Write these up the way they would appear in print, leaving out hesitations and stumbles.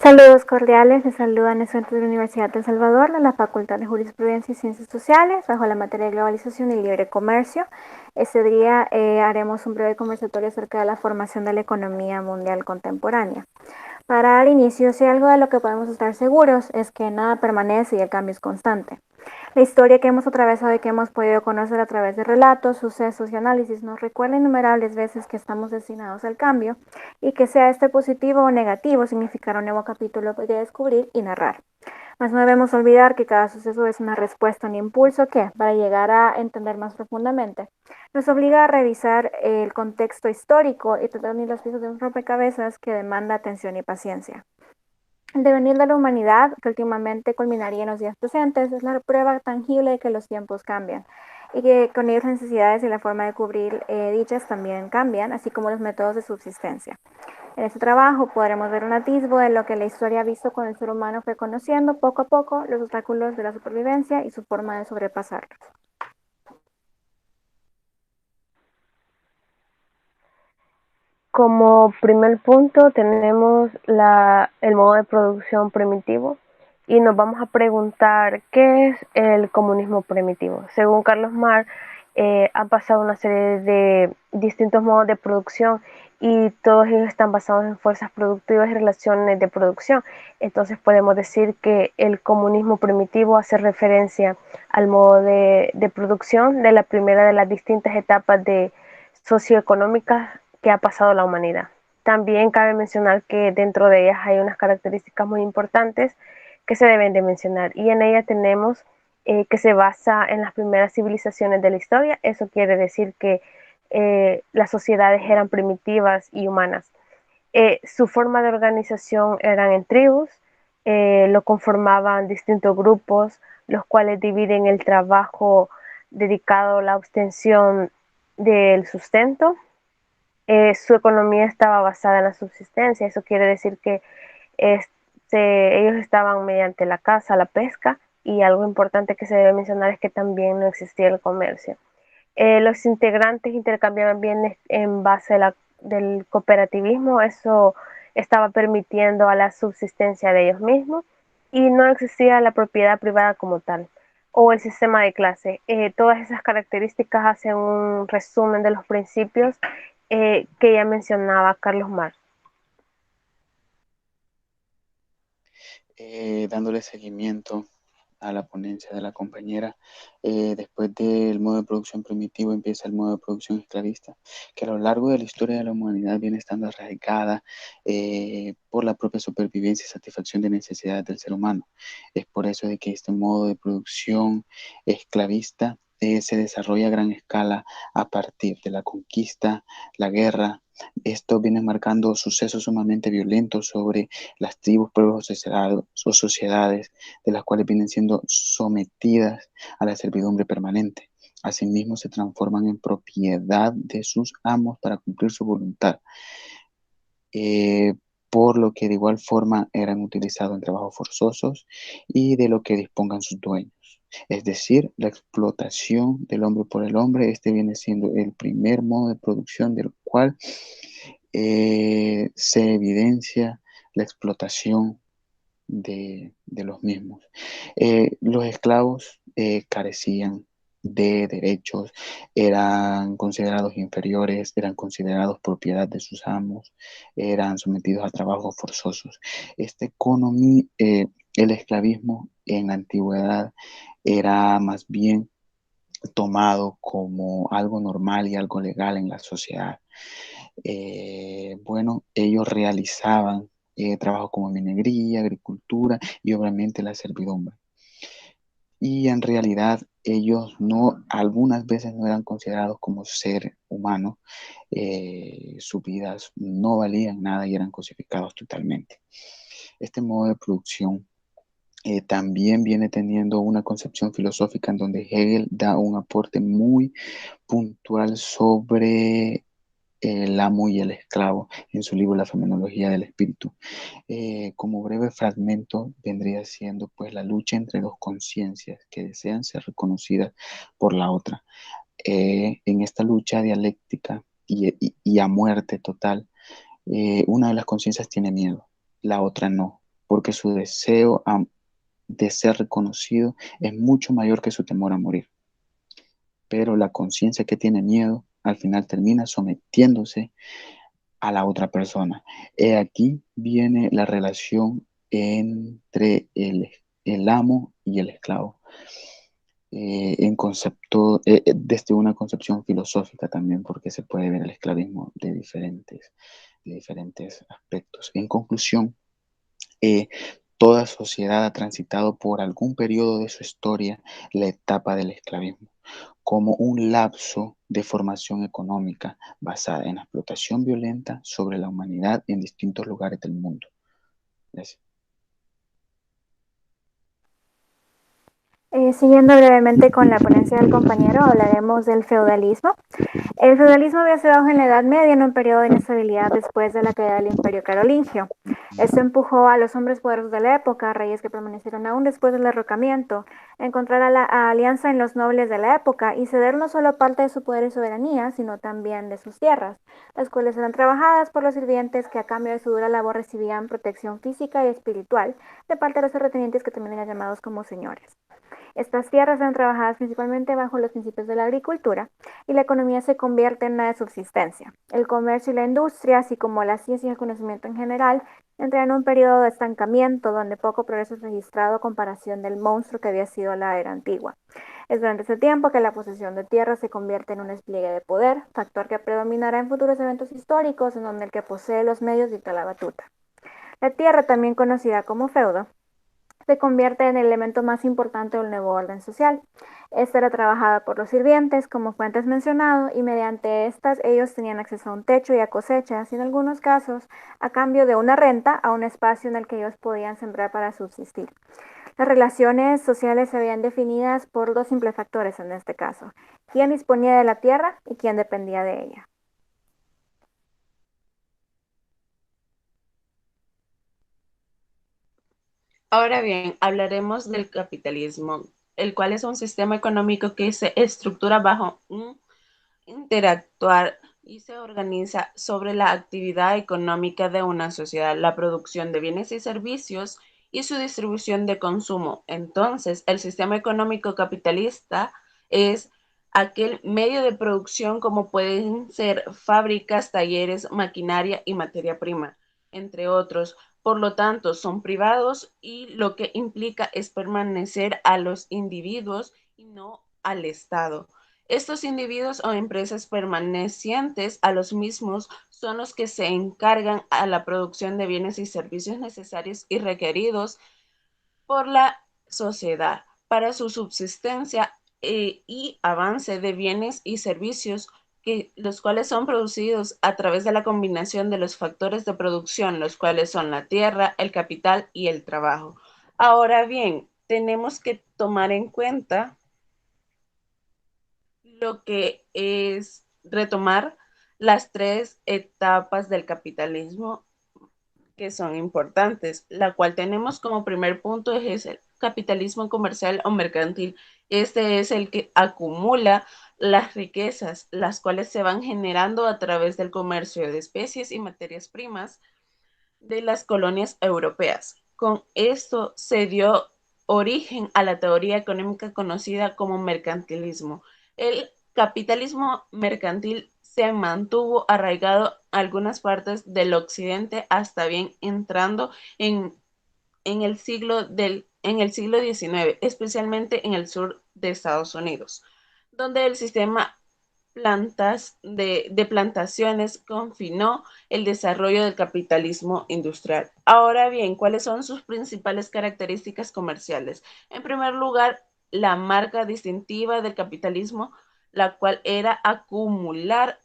Saludos cordiales, les saludan estudiantes de la Universidad de El Salvador, de la Facultad de Jurisprudencia y Ciencias Sociales, bajo la materia de globalización y libre comercio. Este día haremos un breve conversatorio acerca de la formación de la economía mundial contemporánea. Para dar inicio, si algo de lo que podemos estar seguros es que nada permanece y el cambio es constante. La historia que hemos atravesado y que hemos podido conocer a través de relatos, sucesos y análisis nos recuerda innumerables veces que estamos destinados al cambio y que sea este positivo o negativo significará un nuevo capítulo que descubrir y narrar. Mas no debemos olvidar que cada suceso es una respuesta, un impulso que, para llegar a entender más profundamente, nos obliga a revisar el contexto histórico y tratar de unir las piezas de un rompecabezas que demanda atención y paciencia. El devenir de la humanidad, que últimamente culminaría en los días presentes, es la prueba tangible de que los tiempos cambian y que con ellos las necesidades y la forma de cubrir dichas también cambian, así como los métodos de subsistencia. En este trabajo podremos ver un atisbo de lo que la historia ha visto cuando el ser humano fue conociendo poco a poco los obstáculos de la supervivencia y su forma de sobrepasarlos. Como primer punto tenemos el modo de producción primitivo y nos vamos a preguntar qué es el comunismo primitivo. Según Carlos Marx, han pasado una serie de distintos modos de producción y todos ellos están basados en fuerzas productivas y relaciones de producción. Entonces podemos decir que el comunismo primitivo hace referencia al modo de producción de la primera de las distintas etapas de socioeconómicas que ha pasado la humanidad. También cabe mencionar que dentro de ellas hay unas características muy importantes que se deben de mencionar y en ellas tenemos que se basa en las primeras civilizaciones de la historia. Eso quiere decir que las sociedades eran primitivas y humanas. Su forma de organización eran en tribus, lo conformaban distintos grupos, los cuales dividen el trabajo dedicado a la obtención del sustento. Su economía estaba basada en la subsistencia. Eso quiere decir que ellos estaban mediante la caza, la pesca, y algo importante que se debe mencionar es que también no existía el comercio. Los integrantes intercambiaban bienes en base del cooperativismo. Eso estaba permitiendo a la subsistencia de ellos mismos y no existía la propiedad privada como tal o el sistema de clase. Todas esas características hacen un resumen de los principios que ya mencionaba Carlos Marx. Dándole seguimiento a la ponencia de la compañera, después del modo de producción primitivo empieza el modo de producción esclavista, que a lo largo de la historia de la humanidad viene estando arraigada por la propia supervivencia y satisfacción de necesidades del ser humano. Es por eso de que este modo de producción esclavista se desarrolla a gran escala a partir de la conquista, la guerra. Esto viene marcando sucesos sumamente violentos sobre las tribus, pueblos o sociedades de las cuales vienen siendo sometidas a la servidumbre permanente. Asimismo, se transforman en propiedad de sus amos para cumplir su voluntad, eh, por lo que de igual forma eran utilizados en trabajos forzosos y de lo que dispongan sus dueños. Es decir, la explotación del hombre por el hombre. Este viene siendo el primer modo de producción del cual se evidencia la explotación de los mismos. Los esclavos carecían de derechos, eran considerados inferiores, eran considerados propiedad de sus amos, eran sometidos a trabajos forzosos. Esta economía, el esclavismo en la antigüedad era más bien tomado como algo normal y algo legal en la sociedad. Bueno, ellos realizaban trabajo como minería, agricultura y obviamente la servidumbre. Y en realidad ellos no, algunas veces no eran considerados como ser humano, sus vidas no valían nada y eran cosificados totalmente. Este modo de producción también viene teniendo una concepción filosófica en donde Hegel da un aporte muy puntual sobre el amo y el esclavo en su libro La Fenomenología del Espíritu. Como breve fragmento vendría siendo pues la lucha entre dos conciencias que desean ser reconocidas por la otra. En esta lucha dialéctica y a muerte total, una de las conciencias tiene miedo, la otra no. porque su deseo de ser reconocido es mucho mayor que su temor a morir. Pero la conciencia que tiene miedo al final termina sometiéndose a la otra persona. Aquí viene la relación entre el amo y el esclavo. En concepto, desde una concepción filosófica también, porque se puede ver el esclavismo de diferentes aspectos. En conclusión, eh, toda sociedad ha transitado por algún periodo de su historia la etapa del esclavismo, como un lapso de formación económica basada en la explotación violenta sobre la humanidad en distintos lugares del mundo. Gracias. Siguiendo brevemente con la ponencia del compañero, hablaremos del feudalismo. El feudalismo había sido en la Edad Media en un periodo de inestabilidad después de la caída del Imperio Carolingio. Esto empujó a los hombres poderosos de la época, reyes que permanecieron aún después del derrocamiento, a encontrar alianza en los nobles de la época y ceder no solo parte de su poder y soberanía, sino también de sus tierras, las cuales eran trabajadas por los sirvientes que a cambio de su dura labor recibían protección física y espiritual de parte de los terratenientes que también eran llamados como señores. Estas tierras eran trabajadas principalmente bajo los principios de la agricultura y la economía se convierte en una de subsistencia. El comercio y la industria, así como la ciencia y el conocimiento en general, entran en un periodo de estancamiento donde poco progreso es registrado a comparación del monstruo que había sido la era antigua. Es durante este tiempo que la posesión de tierra se convierte en un despliegue de poder, factor que predominará en futuros eventos históricos en donde el que posee los medios dicta la batuta. La tierra, también conocida como feudo, se convierte en el elemento más importante del nuevo orden social. Esta era trabajada por los sirvientes, como fue antes mencionado, y mediante estas ellos tenían acceso a un techo y a cosechas, y en algunos casos a cambio de una renta a un espacio en el que ellos podían sembrar para subsistir. Las relaciones sociales se habían definidas por dos simples factores en este caso: quién disponía de la tierra y quién dependía de ella. Ahora bien, hablaremos del capitalismo, el cual es un sistema económico que se estructura bajo un interactuar y se organiza sobre la actividad económica de una sociedad, la producción de bienes y servicios y su distribución de consumo. Entonces, el sistema económico capitalista es aquel medio de producción como pueden ser fábricas, talleres, maquinaria y materia prima, entre otros. Por lo tanto, son privados y lo que implica es permanecer a los individuos y no al Estado. Estos individuos o empresas permanecientes a los mismos son los que se encargan a la producción de bienes y servicios necesarios y requeridos por la sociedad para su subsistencia y avance de bienes y servicios los cuales son producidos a través de la combinación de los factores de producción, los cuales son la tierra, el capital y el trabajo. Ahora bien, tenemos que tomar en cuenta lo que es retomar las tres etapas del capitalismo que son importantes, la cual tenemos como primer punto es el capitalismo comercial o mercantil. Este es el que acumula las riquezas, las cuales se van generando a través del comercio de especies y materias primas de las colonias europeas. Con esto se dio origen a la teoría económica conocida como mercantilismo. El capitalismo mercantil se mantuvo arraigado a algunas partes del occidente hasta bien entrando en en el siglo XIX, especialmente en el sur de Estados Unidos, donde el sistema de plantaciones confinó el desarrollo del capitalismo industrial. Ahora bien, ¿cuáles son sus principales características comerciales? En primer lugar, la marca distintiva del capitalismo, la cual era acumular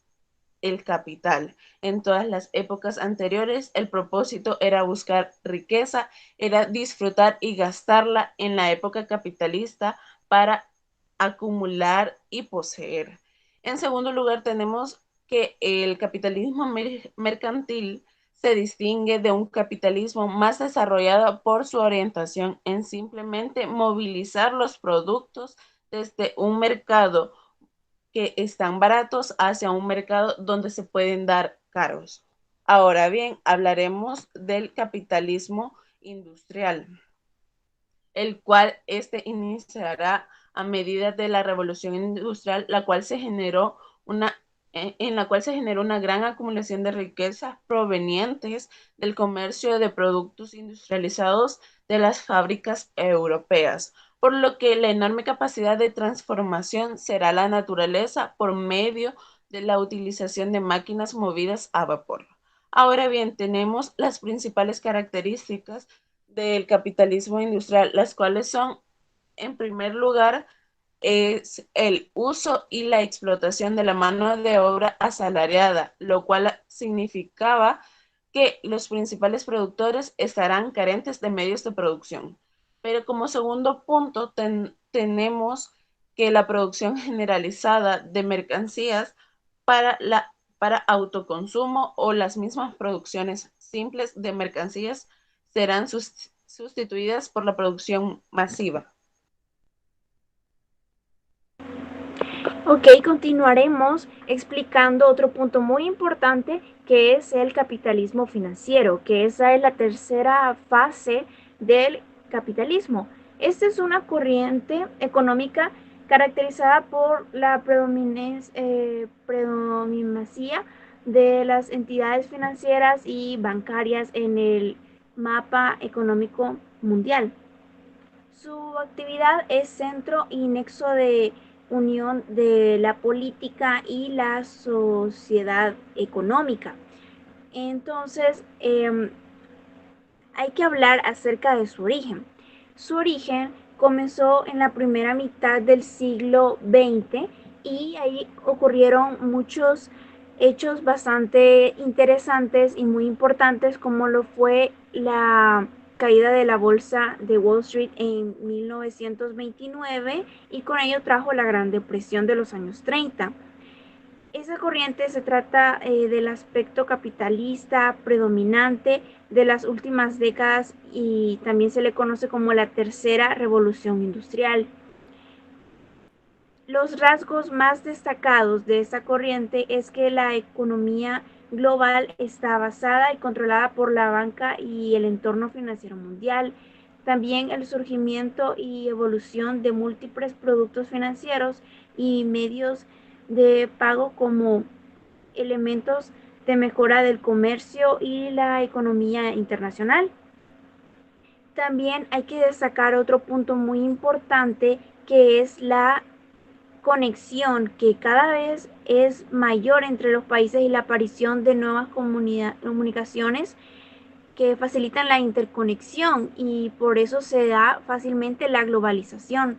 el capital. En todas las épocas anteriores, el propósito era buscar riqueza, era disfrutar y gastarla en la época capitalista para acumular y poseer. En segundo lugar, tenemos que el capitalismo mercantil se distingue de un capitalismo más desarrollado por su orientación en simplemente movilizar los productos desde un mercado que están baratos hacia un mercado donde se pueden dar caros. Ahora bien, hablaremos del capitalismo industrial, el cual iniciará a medida de la revolución industrial, la cual se generó en la cual se generó una gran acumulación de riquezas provenientes del comercio de productos industrializados de las fábricas europeas, por lo que la enorme capacidad de transformación será la naturaleza por medio de la utilización de máquinas movidas a vapor. Ahora bien, tenemos las principales características del capitalismo industrial, las cuales son, en primer lugar, es el uso y la explotación de la mano de obra asalariada, lo cual significaba que los principales productores estarán carentes de medios de producción. Pero como segundo punto tenemos que la producción generalizada de mercancías para autoconsumo o las mismas producciones simples de mercancías serán sustituidas por la producción masiva. Ok, continuaremos explicando otro punto muy importante que es el capitalismo financiero, que esa es la tercera fase del capitalismo. Esta es una corriente económica caracterizada por la predominancia de las entidades financieras y bancarias en el mapa económico mundial. Su actividad es centro y nexo de unión de la política y la sociedad económica. Entonces, hay que hablar acerca de su origen. Su origen comenzó en la primera mitad del siglo XX y ahí ocurrieron muchos hechos bastante interesantes y muy importantes, como lo fue la caída de la bolsa de Wall Street en 1929 y con ello trajo la Gran Depresión de los años 30. Esa corriente se trata del aspecto capitalista predominante de las últimas décadas y también se le conoce como la tercera revolución industrial. Los rasgos más destacados de esta corriente es que la economía global está basada y controlada por la banca y el entorno financiero mundial. También el surgimiento y evolución de múltiples productos financieros y medios de pago como elementos de mejora del comercio y la economía internacional. También hay que destacar otro punto muy importante que es la conexión que cada vez es mayor entre los países y la aparición de nuevas comunicaciones que facilitan la interconexión y por eso se da fácilmente la globalización.